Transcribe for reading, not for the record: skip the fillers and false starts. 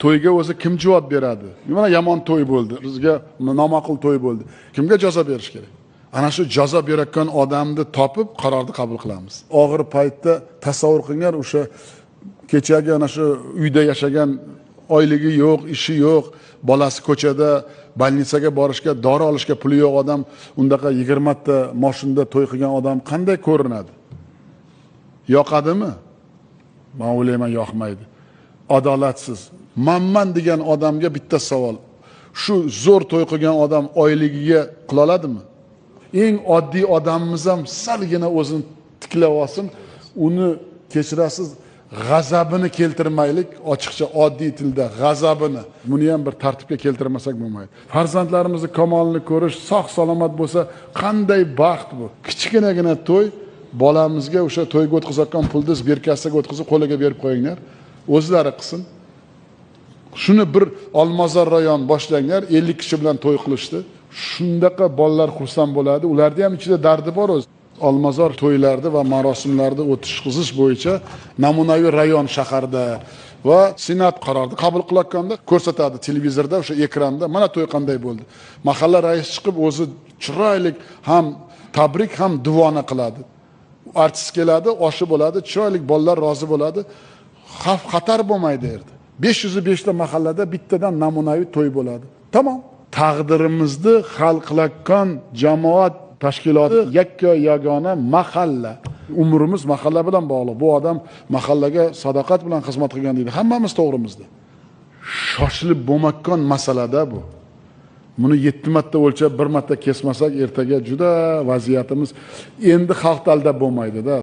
to'yga o'zi kim javob beradi? Mana yomon to'y bo'ldi, bizga nomaqul to'y bo'ldi. Kimga jazo berish kerak? Ana shu jazo berayotgan odamni topib qarorni qabul qilamiz. Og'ir paytda tasavvur qilinglar, o'sha kechagi ana shu uyda yashagan, oyligi yo'q, ishi yo'q, bolasi ko'chada больницаga borishga, dori olishga puli yo'q odam, undaqa 20 ta mashinada to'y qilgan odam qanday ko'rinadi? Yoqadimi? Men o'ylayman, yoqmaydi. Adolatsiz. Manman degan odamga bitta savol. Shu zo'r to'y qilgan odam oyligiga qila oladimi? Eng oddiy odamimiz ham salgina o'zini tiklab olsin, uni kechirasiz, g'azabini keltirmaylik, ochiqcha oddiy tilda g'azabini. Buni ham bir tartibga keltirmasak bo'lmaydi. Farzandlarimizni kamolini ko'rish, sog' salomat bo'lsa, qanday baxt bu. Kichkinagina to'y, bolamizga o'sha to'yga o'tkazayotgan pulni birkasiga o'tkazib qo'liga berib qo'yinglar, o'zlari qilsin. Shuni bir Olmazor rayon boshlanglar, 50 kishi bilan to'y qilishdi. Shundaqa bolalar xursand bo'ladi. Ularda ham ichida dardi bor o'zi. Olmazor to'ylarda va marosimlarda o'tkazish bo'yicha namunaviy rayon shaharda va senat qarorni qabul qilayotganda ko'rsatadi televizorda, o'sha ekranda, mana to'y qanday bo'ldi. Mahalla raisi chiqib o'zi chiroyli ham tabrik ham duvona qiladi. Artist keladi, oshi bo'ladi, chiroyli bolalar rozi bo'ladi. Xavf xatar bo'lmaydi yerda. 505 ta mahallada bittadan namunaviy to'y bo'ladi. Tamom. Taqdirimizni hal qilayotgan jamoat tashkiloti yakka yagona mahalla. Umrimiz mahalla bilan bog'liq. Bu odam mahallaga sadoqat bilan xizmat qilgan deydi. Hammamiz to'g'rimizda. Shoshilib bo'lmayotgan masalada bu. Buni 7 marta o'lchab 1 marta kesmasak ertaga juda vaziyatimiz endi xalq aldab bo'lmaydi-da.